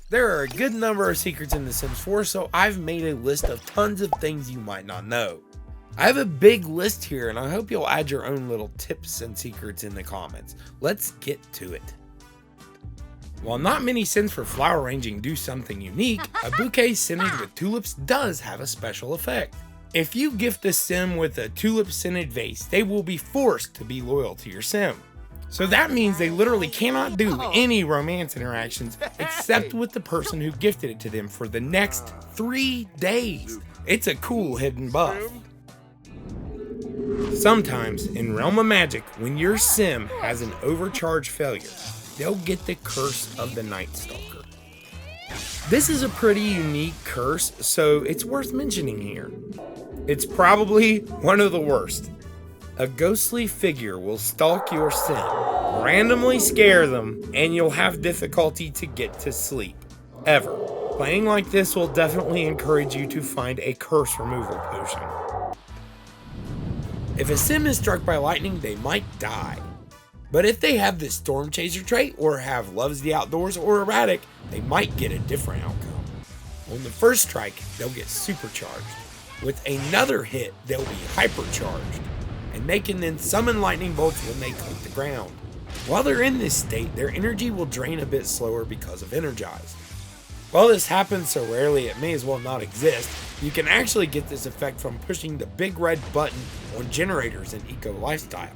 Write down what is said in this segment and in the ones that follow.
There are a good number of secrets in The Sims 4, so I've made a list of tons of things you might not know. I have a big list here, and I hope you'll add your own little tips and secrets in the comments. Let's get to it. While not many Sims for flower arranging do something unique, a bouquet scented with tulips does have a special effect. If you gift a Sim with a tulip scented vase, they will be forced to be loyal to your Sim. So that means they literally cannot do any romance interactions except with the person who gifted it to them for the next 3 days. It's a cool hidden buff. Sometimes, in Realm of Magic, when your Sim has an overcharge failure, they'll get the Curse of the Night Stalker. This is a pretty unique curse, so it's worth mentioning here. It's probably one of the worst. A ghostly figure will stalk your Sim, randomly scare them, and you'll have difficulty to get to sleep. Ever. Playing like this will definitely encourage you to find a curse removal potion. If a Sim is struck by lightning, they might die. But if they have the Storm Chaser trait, or have Loves the Outdoors or Erratic, they might get a different outcome. On the first strike, they'll get supercharged. With another hit, they'll be hypercharged. And they can then summon lightning bolts when they click the ground. While they're in this state, their energy will drain a bit slower because of Energize. While this happens so rarely it may as well not exist, you can actually get this effect from pushing the big red button on generators in Eco Lifestyle.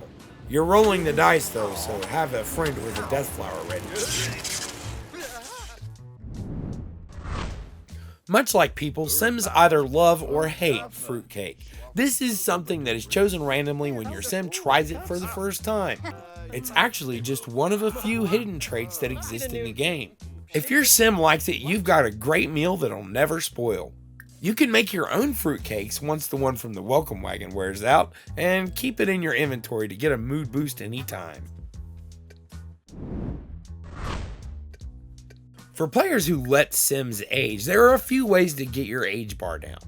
You're rolling the dice though, so have a friend with a death flower ready. Much like people, Sims either love or hate fruitcake. This is something that is chosen randomly when your Sim tries it for the first time. It's actually just one of a few hidden traits that exist in the game. If your Sim likes it, you've got a great meal that'll never spoil. You can make your own fruitcakes once the one from the welcome wagon wears out, and keep it in your inventory to get a mood boost anytime. For players who let Sims age, there are a few ways to get your age bar down.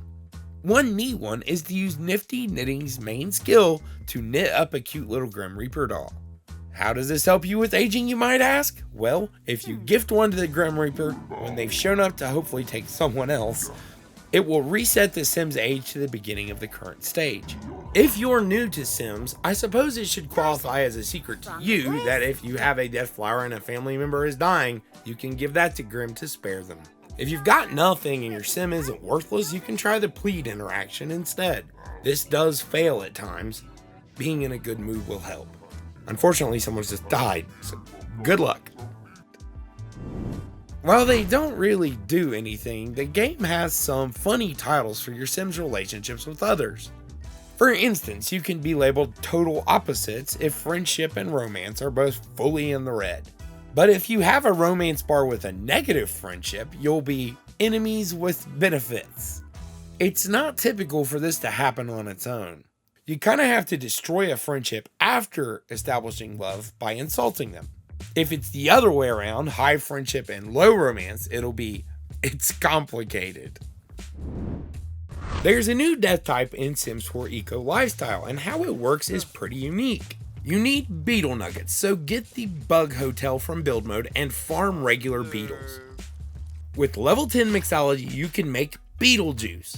One neat one is to use Nifty Knitting's main skill to knit up a cute little Grim Reaper doll. How does this help you with aging, you might ask? Well, if you gift one to the Grim Reaper when they've shown up to hopefully take someone else, it will reset the Sim's age to the beginning of the current stage. If you're new to Sims, I suppose it should qualify as a secret to you that if you have a death flower and a family member is dying, you can give that to Grim to spare them. If you've got nothing and your Sim isn't worthless, you can try the plead interaction instead. This does fail at times. Being in a good mood will help. Unfortunately, someone's just died, so good luck. While they don't really do anything, the game has some funny titles for your Sim's relationships with others. For instance, you can be labeled total opposites if friendship and romance are both fully in the red. But if you have a romance bar with a negative friendship, you'll be enemies with benefits. It's not typical for this to happen on its own. You kind of have to destroy a friendship after establishing love by insulting them. If it's the other way around, high friendship and low romance, it's complicated. There's a new death type in Sims 4 Eco Lifestyle, and how it works is pretty unique. You need beetle nuggets, so get the bug hotel from build mode and farm regular beetles. With level 10 mixology, you can make Beetle Juice.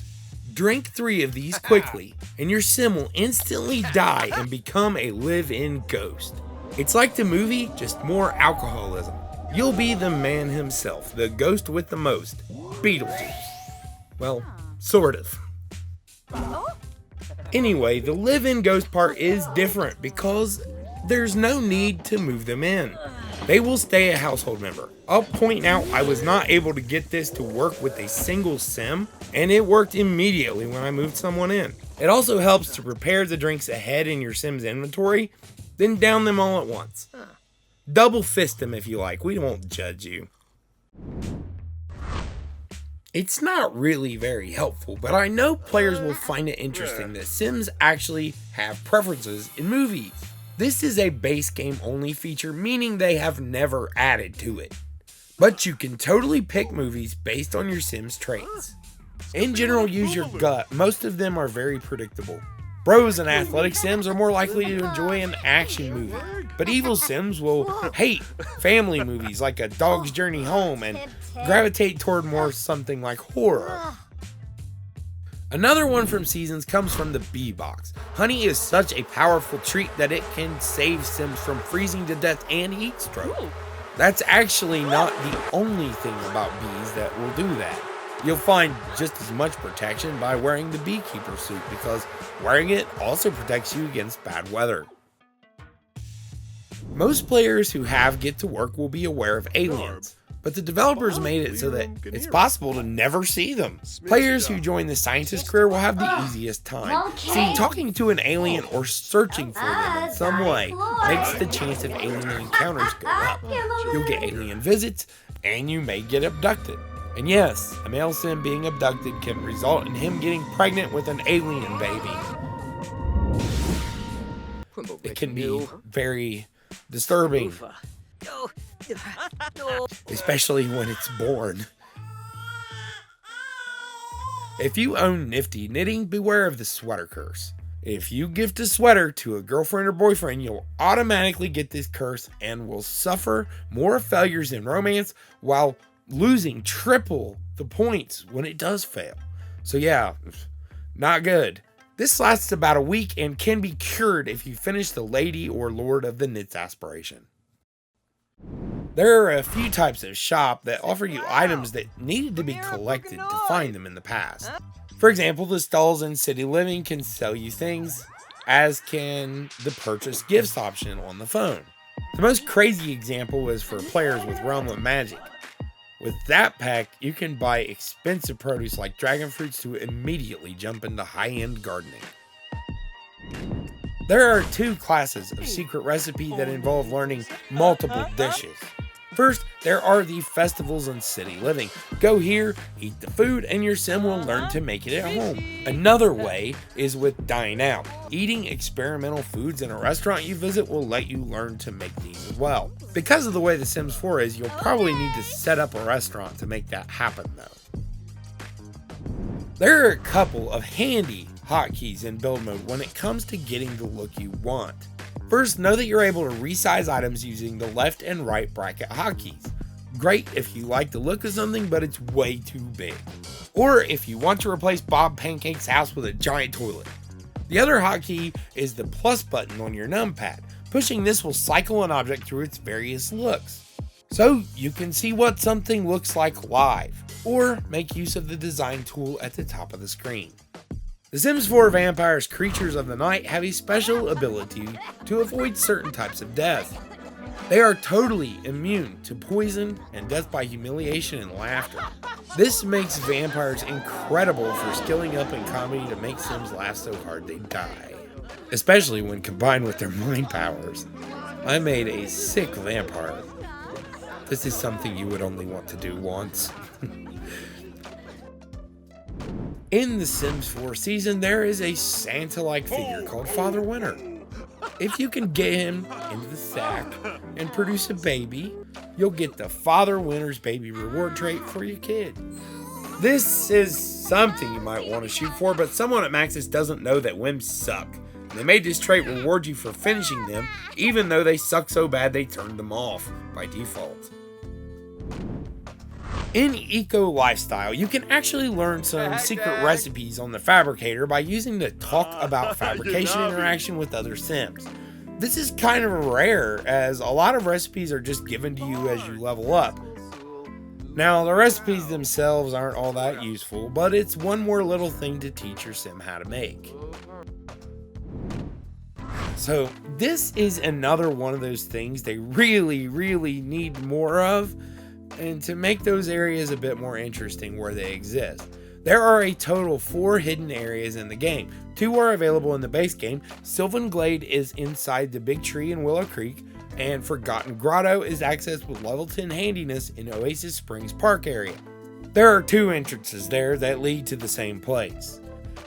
Drink 3 of these quickly, and your Sim will instantly die and become a live-in ghost. It's like the movie, just more alcoholism. You'll be the man himself, the ghost with the most, Beetlejuice. Well, sort of. Anyway, the live-in ghost part is different because there's no need to move them in. They will stay a household member. I'll point out I was not able to get this to work with a single Sim, and it worked immediately when I moved someone in. It also helps to prepare the drinks ahead in your Sim's inventory, then down them all at once. Double fist them if you like, we won't judge you. It's not really very helpful, but I know players will find it interesting that Sims actually have preferences in movies. This is a base game only feature, meaning they have never added to it. But you can totally pick movies based on your Sim's traits. In general, use your gut. Most of them are very predictable. Bros and athletic Sims are more likely to enjoy an action movie, but evil Sims will hate family movies like A Dog's Journey Home and gravitate toward more something like horror. Another one from Seasons comes from the bee box. Honey is such a powerful treat that it can save Sims from freezing to death and heat stroke. That's actually not the only thing about bees that will do that. You'll find just as much protection by wearing the beekeeper suit, because wearing it also protects you against bad weather. Most players who have Get to Work will be aware of aliens, but the developers made it so that it's possible to never see them. Players who join the scientist career will have the easiest time. See, talking to an alien or searching for them in some way makes the chance of alien encounters go up. You'll get alien visits, and you may get abducted. And yes, a male Sim being abducted can result in him getting pregnant with an alien baby. It can be very disturbing, especially when it's born. If you own Nifty Knitting, beware of the sweater curse. If you gift a sweater to a girlfriend or boyfriend, you'll automatically get this curse and will suffer more failures in romance while losing triple the points when it does fail. So yeah, not good. This lasts about a week and can be cured if you finish the Lady or Lord of the Knits aspiration. There are a few types of shop that offer you items that needed to be collected to find them in the past. For example, the stalls in City Living can sell you things, as can the purchase gifts option on the phone. The most crazy example is for players with Realm of Magic. With that pack, you can buy expensive produce like dragon fruits to immediately jump into high-end gardening. There are two classes of secret recipe that involve learning multiple dishes. First, there are the festivals in City Living. Go here, eat the food, and your Sim will learn to make it at home. Another way is with Dine Out. Eating experimental foods in a restaurant you visit will let you learn to make these as well. Because of the way The Sims 4 is, you'll probably need to set up a restaurant to make that happen though. There are a couple of handy hotkeys in build mode when it comes to getting the look you want. First, know that you're able to resize items using the left and right bracket hotkeys. Great if you like the look of something but it's way too big. Or if you want to replace Bob Pancake's house with a giant toilet. The other hotkey is the plus button on your numpad. Pushing this will cycle an object through its various looks, so you can see what something looks like live, or make use of the design tool at the top of the screen. The Sims 4 Vampires Creatures of the Night have a special ability to avoid certain types of death. They are totally immune to poison and death by humiliation and laughter. This makes vampires incredible for skilling up in comedy to make Sims laugh so hard they die, especially when combined with their mind powers. I made a sick vampire. This is something you would only want to do once. In The Sims 4 season, there is a Santa-like figure called Father Winter. If you can get him into the sack and produce a baby, you'll get the Father Winter's baby reward trait for your kid. This is something you might want to shoot for, but someone at Maxis doesn't know that whims suck. They made this trait reward you for finishing them, even though they suck so bad they turned them off by default. In Eco Lifestyle, you can actually learn some secret recipes on the Fabricator by using the Talk About Fabrication interaction with other Sims. This is kind of rare, as a lot of recipes are just given to you as you level up. Now, the recipes themselves aren't all that useful, but it's one more little thing to teach your Sim how to make. So, this is another one of those things they really need more of, and to make those areas a bit more interesting where they exist. There are a total 4 hidden areas in the game. 2 are available in the base game. Sylvan Glade is inside the Big Tree in Willow Creek, and Forgotten Grotto is accessed with level 10 handiness in Oasis Springs Park area. There are 2 entrances there that lead to the same place.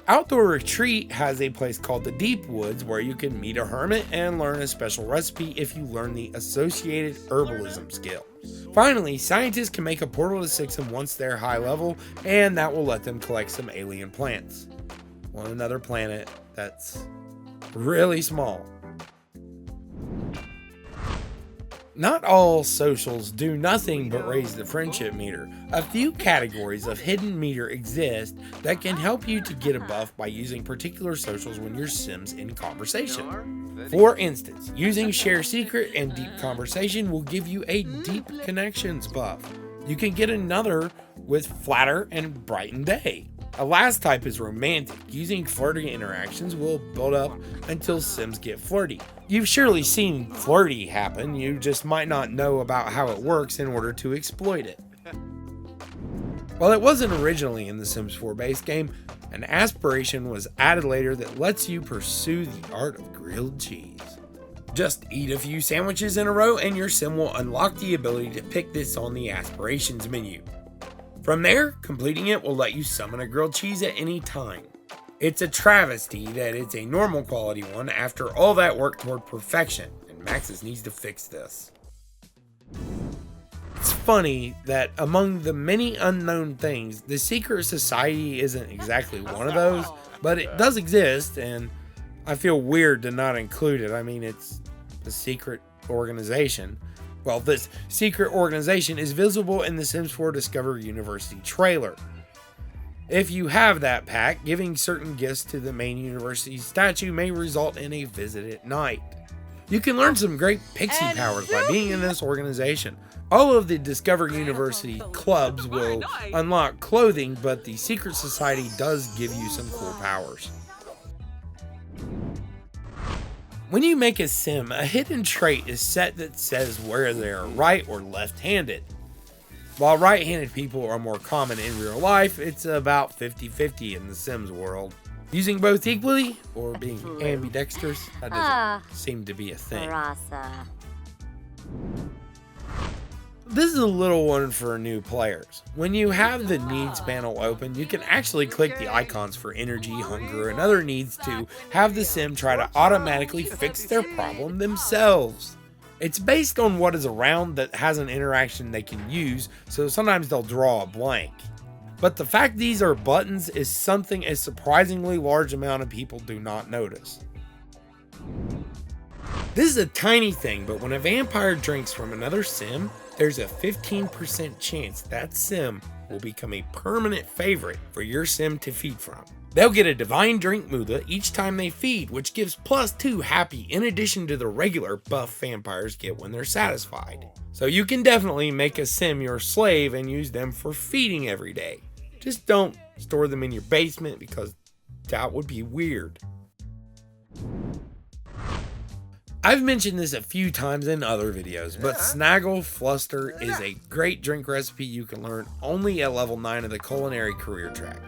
Outdoor Retreat has a place called the Deep Woods where you can meet a hermit and learn a special recipe if you learn the associated herbalism skill. Finally, scientists can make a portal to Sixum once they're high level, and that will let them collect some alien plants on another planet that's really small. Not all socials do nothing but raise the friendship meter. A few categories of hidden meter exist that can help you to get a buff by using particular socials when your Sim's in conversation. For instance, using Share Secret and Deep Conversation will give you a Deep Connections buff. You can get another with Flatter and Brighten Day. A last type is Romantic. Using flirty interactions will build up until Sims get flirty. You've surely seen flirty happen, you just might not know about how it works in order to exploit it. While it wasn't originally in the Sims 4 base game, an aspiration was added later that lets you pursue the art of grilled cheese. Just eat a few sandwiches in a row and your Sim will unlock the ability to pick this on the aspirations menu. From there, completing it will let you summon a grilled cheese at any time. It's a travesty that it's a normal quality one after all that work toward perfection, and Maxis needs to fix this. It's funny that among the many unknown things, the secret society isn't exactly one of those, but it does exist, and I feel weird to not include it. I mean, it's a secret organization. Well, this secret organization is visible in the Sims 4 Discover University trailer. If you have that pack, giving certain gifts to the main university statue may result in a visit at night. You can learn some great pixie powers by being in this organization. All of the Discover University clubs will unlock clothing, but the secret society does give you some cool powers. When you make a Sim, a hidden trait is set that says whether they are right or left-handed. While right-handed people are more common in real life, it's about 50-50 in the Sims world. Using both equally, or being ambidextrous, that doesn't seem to be a thing. This is a little one for new players. When you have the needs panel open, you can actually click the icons for energy, hunger, and other needs to have the Sim try to automatically fix their problem themselves. It's based on what is around that has an interaction they can use, so sometimes they'll draw a blank. But the fact these are buttons is something a surprisingly large amount of people do not notice. This is a tiny thing, but when a vampire drinks from another Sim, there's a 15% chance that Sim will become a permanent favorite for your Sim to feed from. They'll get a divine drink Muda each time they feed, which gives +2 happy in addition to the regular buff vampires get when they're satisfied. So you can definitely make a Sim your slave and use them for feeding every day. Just don't store them in your basement because that would be weird. I've mentioned this a few times in other videos, but Snaggle Fluster is a great drink recipe you can learn only at level 9 of the culinary career track,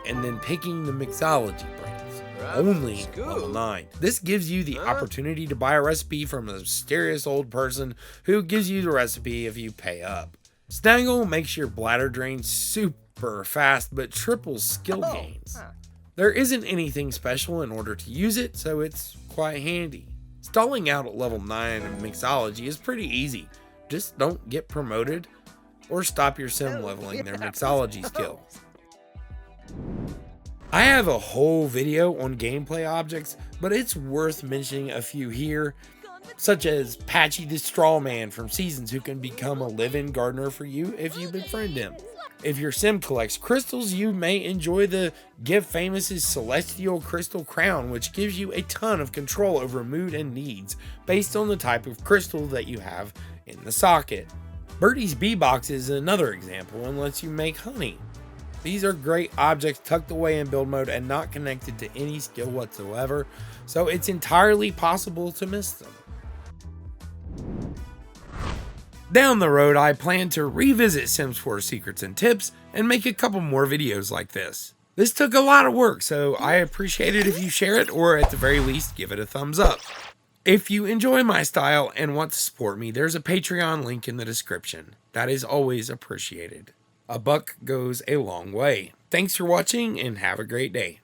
and then picking the mixology brands, only level 9. This gives you the opportunity to buy a recipe from a mysterious old person who gives you the recipe if you pay up. Snaggle makes your bladder drain super fast, but triples skill gains. There isn't anything special in order to use it, so it's quite handy. Stalling out at level 9 of mixology is pretty easy. Just don't get promoted or stop your Sim leveling their mixology skill. I have a whole video on gameplay objects, but it's worth mentioning a few here, such as Patchy the Straw Man from Seasons, who can become a live-in gardener for you if you befriend him. If your Sim collects crystals, you may enjoy the Give Famous's Celestial Crystal Crown, which gives you a ton of control over mood and needs based on the type of crystal that you have in the socket. Birdie's Bee Box is another example and lets you make honey. These are great objects tucked away in build mode and not connected to any skill whatsoever, so it's entirely possible to miss them. Down the road, I plan to revisit Sims 4 secrets and tips and make a couple more videos like this. This took a lot of work, so I appreciate it if you share it or at the very least give it a thumbs up. If you enjoy my style and want to support me, there's a Patreon link in the description. That is always appreciated. A buck goes a long way. Thanks for watching and have a great day.